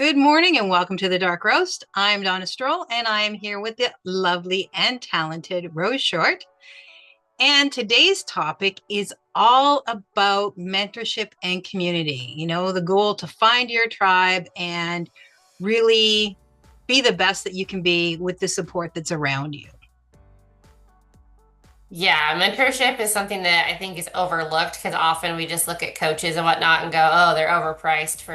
Good morning and welcome to the Dark Roast. I'm Donna Stroll and I am here with the lovely and talented Rose Short. And today's topic is all about mentorship and community. You know, the goal to find your tribe and really be the best that you can be with the support that's around you. Yeah, mentorship is something that I think is overlooked because often we just look at coaches and whatnot and go, oh, they're overpriced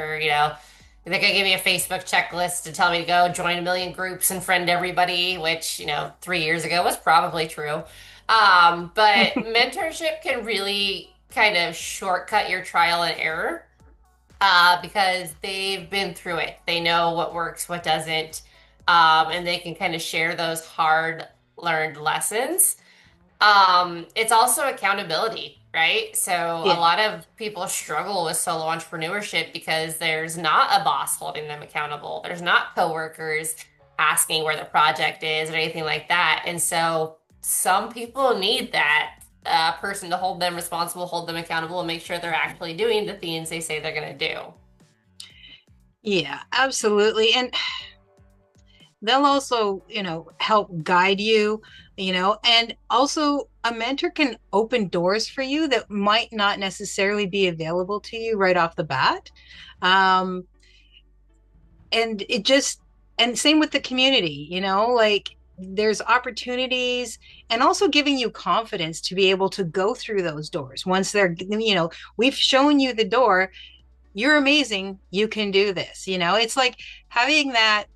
they're gonna give me a Facebook checklist to tell me to go join a million groups and friend everybody, which, 3 years ago was probably true. But mentorship can really kind of shortcut your trial and error, because they've been through it. They know what works, what doesn't, and they can kind of share those hard learned lessons. It's also accountability, right? So a Yeah. lot of people struggle with solo entrepreneurship because there's not a boss holding them accountable. There's not coworkers asking where the project is or anything like that. And so some people need that person to hold them responsible, hold them accountable, and make sure they're actually doing the things they say they're going to do. Yeah, absolutely. And they'll also, help guide you, and also a mentor can open doors for you that might not necessarily be available to you right off the bat. Um, and it just, and same with the community, like there's opportunities and also giving you confidence to be able to go through those doors once they're, we've shown you the door. You're amazing. You can do this. It's like having that.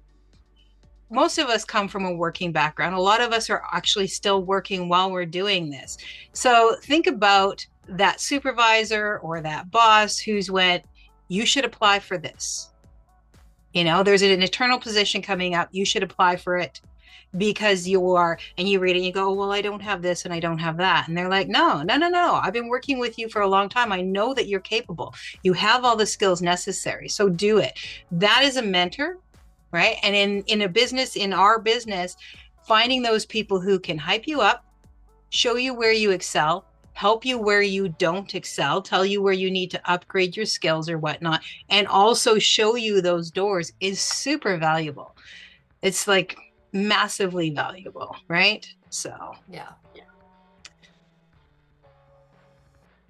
Most of us come from a working background. A lot of us are actually still working while we're doing this. So think about that supervisor or that boss who's went, you should apply for this. There's an internal position coming up. You should apply for it because you are, and you read it and you go, well, I don't have this and I don't have that. And they're like, no, no, no, no. I've been working with you for a long time. I know that you're capable. You have all the skills necessary. So do it. That is a mentor, right? And in a business, in our business, finding those people who can hype you up, show you where you excel, help you where you don't excel, tell you where you need to upgrade your skills or whatnot, and also show you those doors is super valuable. It's like massively valuable, right? So, Yeah.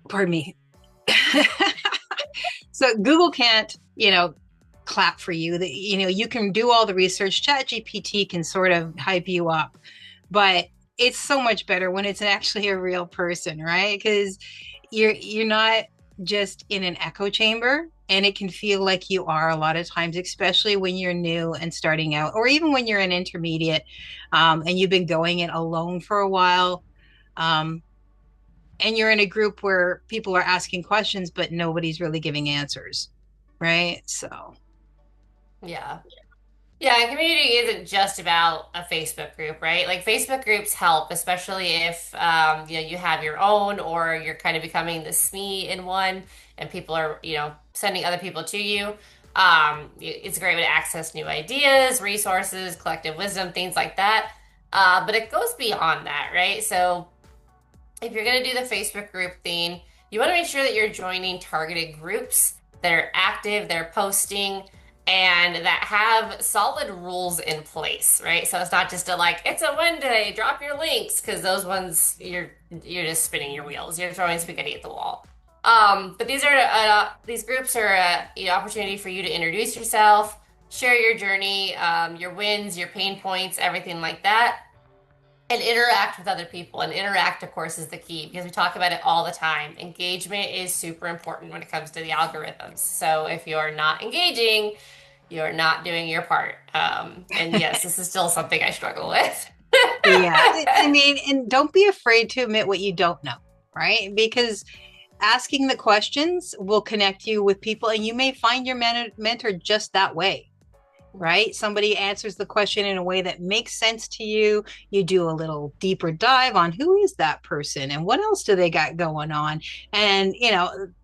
pardon me. So Google can't, clap for you. That you can do all the research. ChatGPT can sort of hype you up, but it's so much better when it's actually a real person, right? Because you're not just in an echo chamber, and it can feel like you are a lot of times, especially when you're new and starting out, or even when you're an intermediate, and you've been going it alone for a while. Um, and you're in a group where people are asking questions, but nobody's really giving answers, right? So, Yeah. Yeah, and community isn't just about a Facebook group, right? Like Facebook groups help, especially if you have your own or you're kind of becoming the SME in one and people are, sending other people to you. It's a great way to access new ideas, resources, collective wisdom, things like that. But it goes beyond that, right? So if you're going to do the Facebook group thing, you want to make sure that you're joining targeted groups that are active, they're posting, and that have solid rules in place, right? So it's not just it's a Wednesday, drop your links, because those ones you're just spinning your wheels, you're throwing spaghetti at the wall. But these groups are an opportunity for you to introduce yourself, share your journey, your wins, your pain points, everything like that, and interact with other people. And interact, of course, is the key because we talk about it all the time. Engagement is super important when it comes to the algorithms. So if you're not engaging, you're not doing your part. And yes, this is still something I struggle with. yeah, I mean, and don't be afraid to admit what you don't know, right? Because asking the questions will connect you with people, and you may find your mentor just that way, right? Somebody answers the question in a way that makes sense to you. You do a little deeper dive on who is that person and what else do they got going on. And,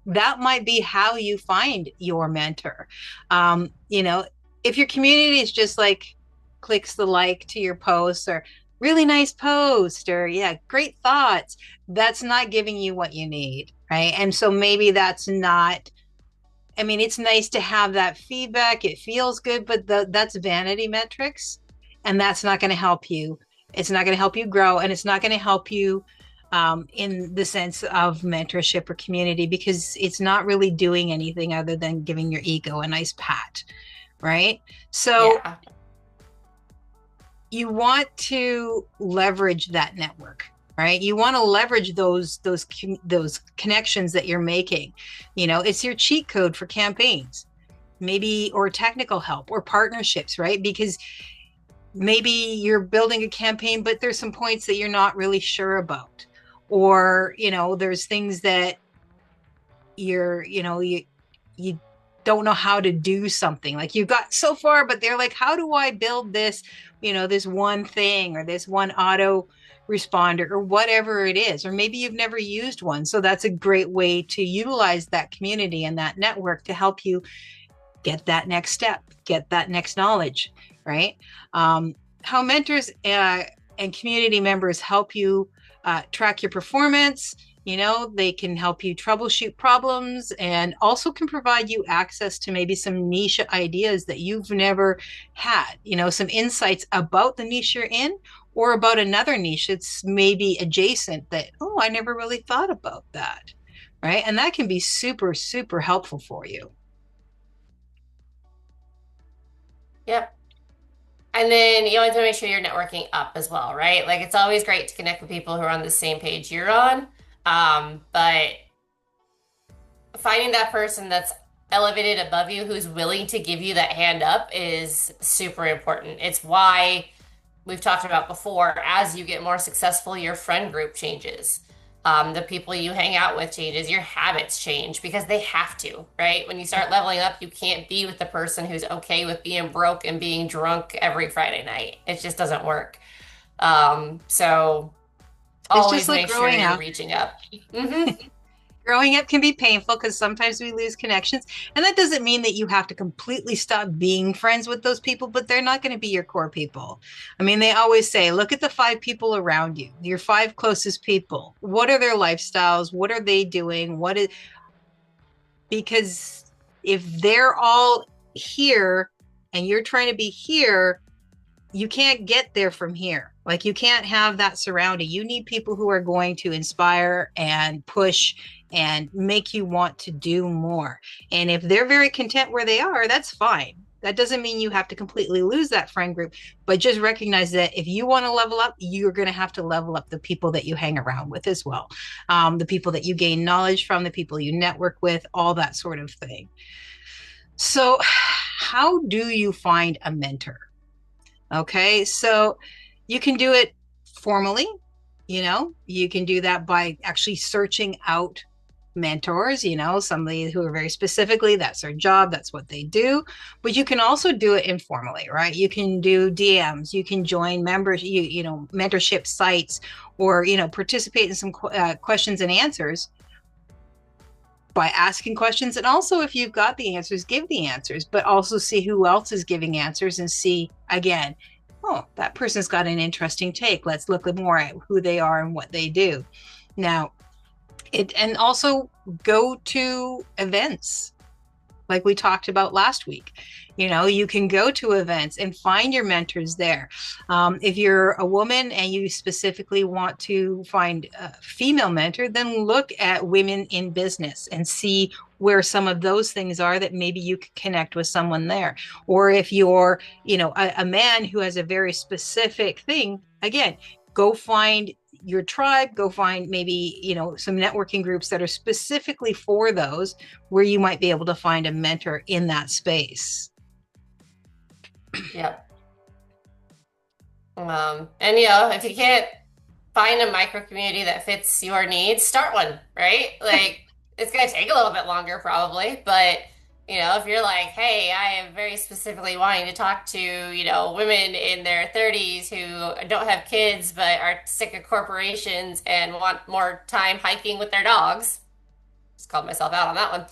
that might be how you find your mentor. If your community is just like clicks the like to your posts or really nice post or, yeah, great thoughts, that's not giving you what you need, right? And so maybe that's not I mean, it's nice to have that feedback. It feels good, but that's vanity metrics. And that's not going to help you. It's not going to help you grow. And it's not going to help you in the sense of mentorship or community, because it's not really doing anything other than giving your ego a nice pat. Right. So Yeah. you want to leverage that network, right? You want to leverage those connections that you're making. You know, it's your cheat code for campaigns, maybe, or technical help or partnerships, right? Because maybe you're building a campaign, but there's some points that you're not really sure about, or there's things that you don't know how to do something. Like you got so far, but they're like, how do I build this, this one thing or this one auto responder or whatever it is, or maybe you've never used one. So that's a great way to utilize that community and that network to help you get that next step, get that next knowledge, right? How mentors and community members help you track your performance. They can help you troubleshoot problems and also can provide you access to maybe some niche ideas that you've never had, some insights about the niche you're in or about another niche that's maybe adjacent that, oh, I never really thought about that, right? And that can be super, super helpful for you. Yep. And then you always want to make sure you're networking up as well, right? Like it's always great to connect with people who are on the same page you're on. But finding that person that's elevated above you who's willing to give you that hand up is super important. It's why we've talked about before, as you get more successful, your friend group changes. The people you hang out with changes, your habits change because they have to, right? When you start leveling up, you can't be with the person who's okay with being broke and being drunk every Friday night. It just doesn't work. So It's just always like make sure growing you're up. reaching up. Hmm. Growing up can be painful because sometimes we lose connections. And that doesn't mean that you have to completely stop being friends with those people, but they're not going to be your core people. I mean, they always say, look at the 5 people around you, your 5 closest people. What are their lifestyles? What are they doing? Because if they're all here and you're trying to be here, you can't get there from here. Like you can't have that surrounding. You need people who are going to inspire and push and make you want to do more. And if they're very content where they are, that's fine. That doesn't mean you have to completely lose that friend group, but just recognize that if you want to level up, you're going to have to level up the people that you hang around with as well. The people that you gain knowledge from, the people you network with, all that sort of thing. So, how do you find a mentor? Okay, so you can do it formally. You can do that by actually searching out mentors, somebody who are very specifically, that's their job, that's what they do. But you can also do it informally, right? You can do DMs, you can join members, mentorship sites, or, participate in some questions and answers by asking questions. And also, if you've got the answers, give the answers, but also see who else is giving answers and see again, oh, that person's got an interesting take. Let's look more at who they are and what they do. Now, and also go to events like we talked about last week. You can go to events and find your mentors there. If you're a woman and you specifically want to find a female mentor, then look at women in business and see where some of those things are that maybe you could connect with someone there. Or if you're, a man who has a very specific thing, again, go find your tribe, go find maybe, some networking groups that are specifically for those, where you might be able to find a mentor in that space. Yep. And if you can't find a micro community that fits your needs, start one, right? Like it's gonna take a little bit longer probably, but if you're like, hey, I am very specifically wanting to talk to, women in their 30s who don't have kids but are sick of corporations and want more time hiking with their dogs. Just called myself out on that one.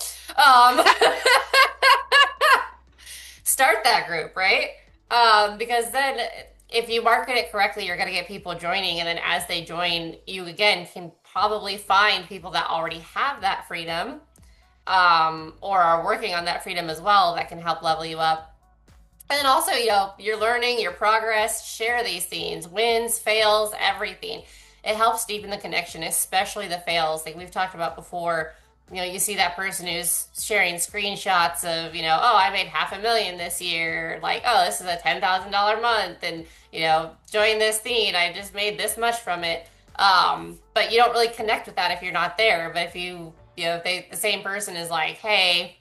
Start that group, right? Because then if you market it correctly, you're going to get people joining. And then as they join, you again can probably find people that already have that freedom or are working on that freedom as well, that can help level you up. And then also, you're learning your progress, share these things, wins, fails, everything. It helps deepen the connection, especially the fails. Like we've talked about before, you see that person who's sharing screenshots of, oh, I made 500,000 this year. Like, oh, this is a $10,000 month. And, join this thing. I just made this much from it. But you don't really connect with that if you're not there. But if if the same person is like, hey,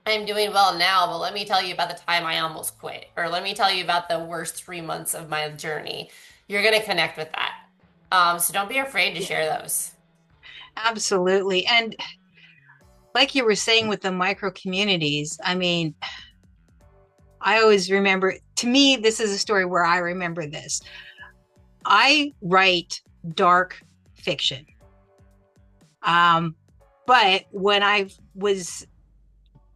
I'm doing well now, but let me tell you about the time I almost quit, or let me tell you about the worst 3 months of my journey. You're going to connect with that. So don't be afraid to Yeah, share those. absolutely. And like you were saying with the micro communities, I mean, I always remember, to me, this is a story where I remember this. I write dark fiction. But when I was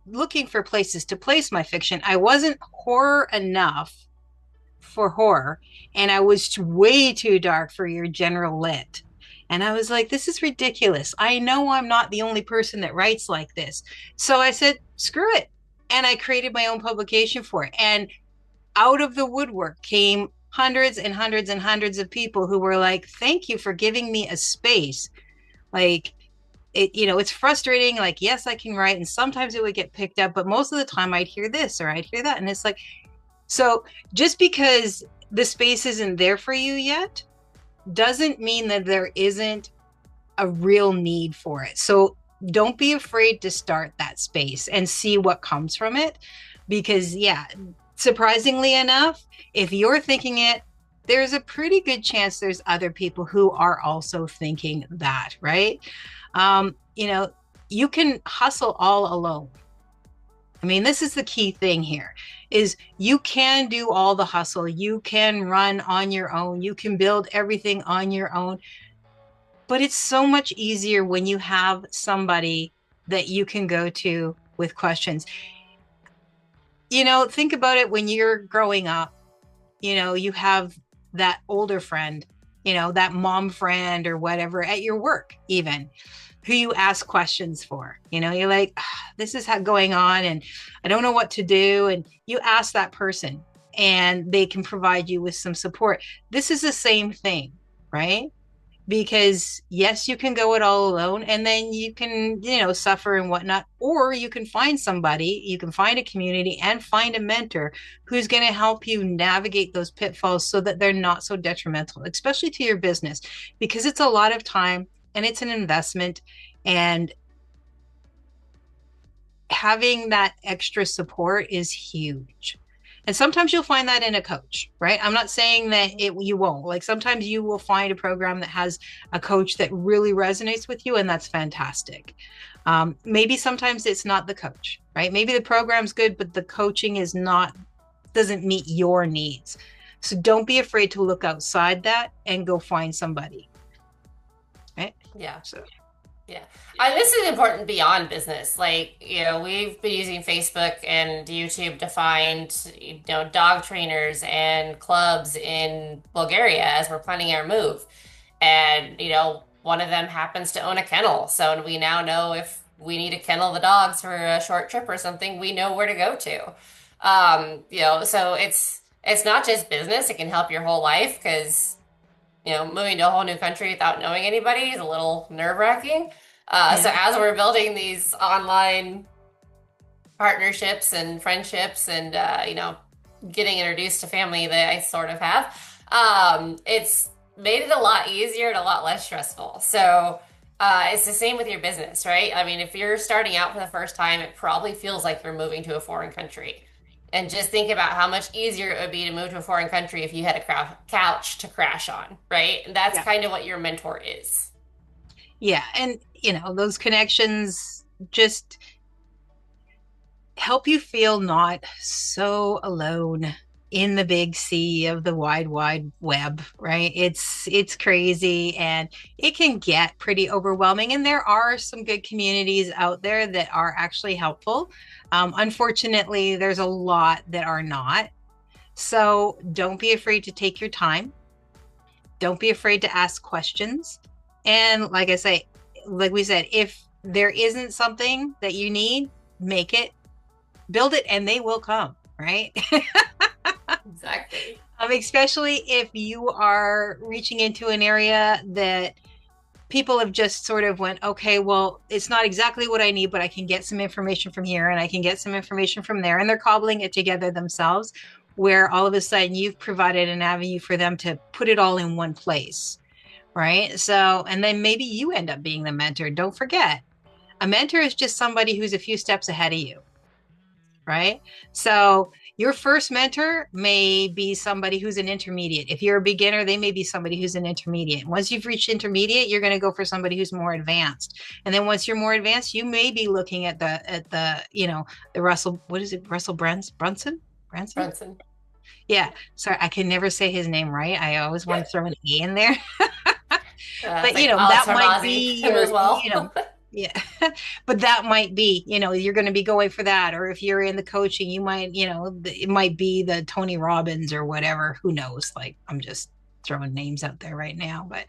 looking for places to place my fiction, I wasn't horror enough for horror, and I was way too dark for your general lit. And I was like, this is ridiculous. I know I'm not the only person that writes like this. So I said, screw it. And I created my own publication for it. And out of the woodwork came hundreds and hundreds and hundreds of people who were like, thank you for giving me a space. Like, it's frustrating. Like, yes, I can write, and sometimes it would get picked up, but most of the time I'd hear this or I'd hear that. And it's like, so just because the space isn't there for you yet doesn't mean that there isn't a real need for it. So don't be afraid to start that space and see what comes from it. Because, yeah, surprisingly enough, if you're thinking it, there's a pretty good chance there's other people who are also thinking that, right? You can hustle all alone. I mean, this is the key thing here, is you can do all the hustle. You can run on your own. You can build everything on your own. But it's so much easier when you have somebody that you can go to with questions. Think about it when you're growing up, you have that older friend, that mom friend or whatever at your work, even, who you ask questions for. You're like, this is going on and I don't know what to do. And you ask that person and they can provide you with some support. This is the same thing, right? Because yes, you can go it all alone and then you can, suffer and whatnot, or you can find somebody, you can find a community and find a mentor who's going to help you navigate those pitfalls so that they're not so detrimental, especially to your business, because it's a lot of time and it's an investment, and having that extra support is huge. And sometimes you'll find that in a coach, right? I'm not saying that you won't. Like, sometimes you will find a program that has a coach that really resonates with you, and that's fantastic. Maybe sometimes it's not the coach, right? Maybe the program's good, but the coaching doesn't meet your needs. So don't be afraid to look outside that and go find somebody. Right? Yeah. So Yeah. This is important beyond business. Like, we've been using Facebook and YouTube to find, dog trainers and clubs in Bulgaria as we're planning our move. And, one of them happens to own a kennel. So we now know if we need to kennel the dogs for a short trip or something, we know where to go to. So it's not just business. It can help your whole life because moving to a whole new country without knowing anybody is a little nerve-wracking. So yeah. as we're building these online partnerships and friendships and, getting introduced to family that I sort of have, it's made it a lot easier and a lot less stressful. So it's the same with your business, right? I mean, if you're starting out for the first time, it probably feels like you're moving to a foreign country. And just think about how much easier it would be to move to a foreign country if you had a couch to crash on, right? And that's Yeah. kind of what your mentor is. Yeah. And, those connections just help you feel not so alone in the big sea of the wide web, right? It's crazy and it can get pretty overwhelming. And there are some good communities out there that are actually helpful. Unfortunately, there's a lot that are not. So don't be afraid to take your time. Don't be afraid to ask questions. And like we said, if there isn't something that you need, make it, build it, and they will come, right? Exactly. Especially if you are reaching into an area that people have just sort of went, okay, well, it's not exactly what I need, but I can get some information from here and I can get some information from there. And they're cobbling it together themselves, where all of a sudden you've provided an avenue for them to put it all in one place. Right. So, and then maybe you end up being the mentor. Don't forget, a mentor is just somebody who's a few steps ahead of you. Right. So, your first mentor may be somebody who's an intermediate. If you're a beginner, they may be somebody who's an intermediate. Once you've reached intermediate, you're going to go for somebody who's more advanced. And then once you're more advanced, you may be looking at the Russell, what is it? Russell Brunson? Branson? Brunson. Yeah. Sorry, I can never say his name right. I always want to throw an A in there. It's But like Alex that might Hormozzi, be him as your, well. yeah. But that might be, you're going to be going for that. Or if you're in the coaching, you might, it might be the Tony Robbins or whatever. Who knows? Like, I'm just throwing names out there right now, but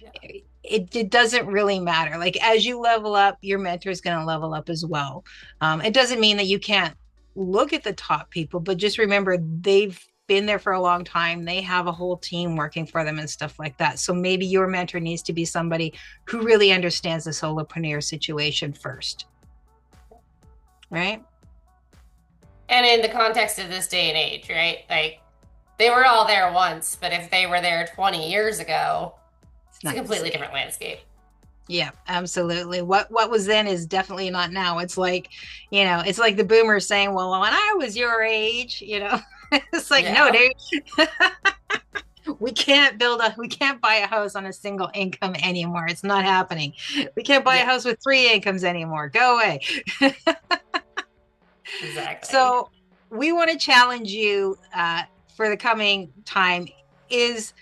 Yeah. it doesn't really matter. Like, as you level up, your mentor is going to level up as well. It doesn't mean that you can't look at the top people, but just remember they've been there for a long time. They have a whole team working for them and stuff like that. So maybe your mentor needs to be somebody who really understands the solopreneur situation first. Right? And in the context of this day and age, right? Like they were all there once, but if they were there 20 years ago, it's a completely different landscape. Yeah, absolutely. What was then is definitely not now. It's like, it's like the boomers saying, well, when I was your age, it's like, no, dude. We can't buy a house on a single income anymore. It's not happening. We can't buy a house with 3 incomes anymore. Go away. Exactly. So we want to challenge you for the coming time is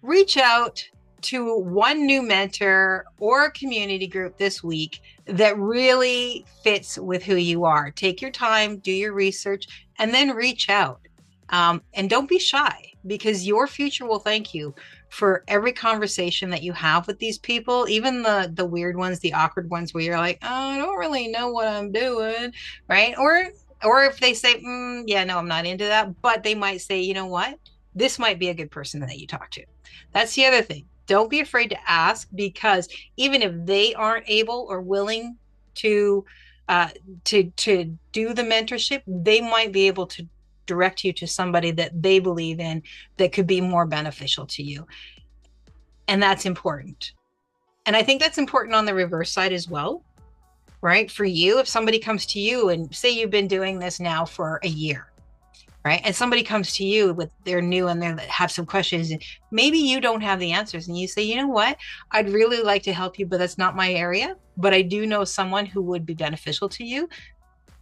reach out to one new mentor or a community group this week that really fits with who you are. Take your time, do your research, and then reach out. And don't be shy, because your future will thank you for every conversation that you have with these people, even the weird ones, the awkward ones where you're like, oh, I don't really know what I'm doing, right? Or if they say, yeah, no, I'm not into that, but they might say, you know what? This might be a good person that you talk to. That's the other thing. Don't be afraid to ask, because even if they aren't able or willing to do the mentorship, they might be able to direct you to somebody that they believe in that could be more beneficial to you. And that's important. And I think that's important on the reverse side as well, right? For you, if somebody comes to you and say you've been doing this now for a year, right? And somebody comes to you with they're new and they have some questions, and maybe you don't have the answers, and you say, you know what, I'd really like to help you, but that's not my area, but I do know someone who would be beneficial to you.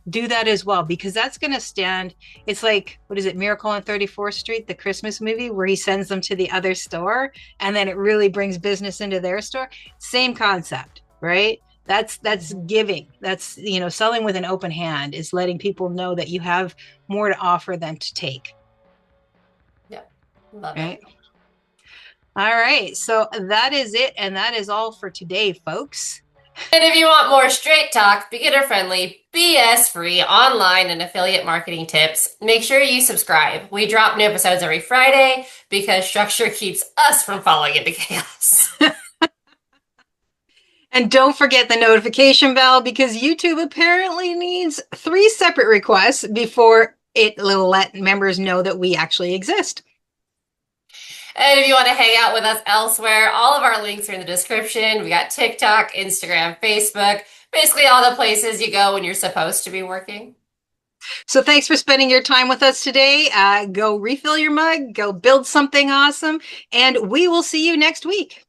Do that as well, because that's going to stand. It's like, what is it, Miracle on 34th Street, the Christmas movie, where he sends them to the other store and then it really brings business into their store. Same concept, right? That's giving. That's, selling with an open hand, is letting people know that you have more to offer than to take. Yeah. Love right? it. All right. So that is it. And that is all for today, folks. And if you want more straight talk, beginner friendly, BS free online and affiliate marketing tips, make sure you subscribe. We drop new episodes every Friday because structure keeps us from falling into chaos. And don't forget the notification bell, because YouTube apparently needs 3 separate requests before it will let members know that we actually exist. And if you want to hang out with us elsewhere, all of our links are in the description. We got TikTok, Instagram, Facebook, basically all the places you go when you're supposed to be working. So thanks for spending your time with us today. Go refill your mug, go build something awesome, and we will see you next week.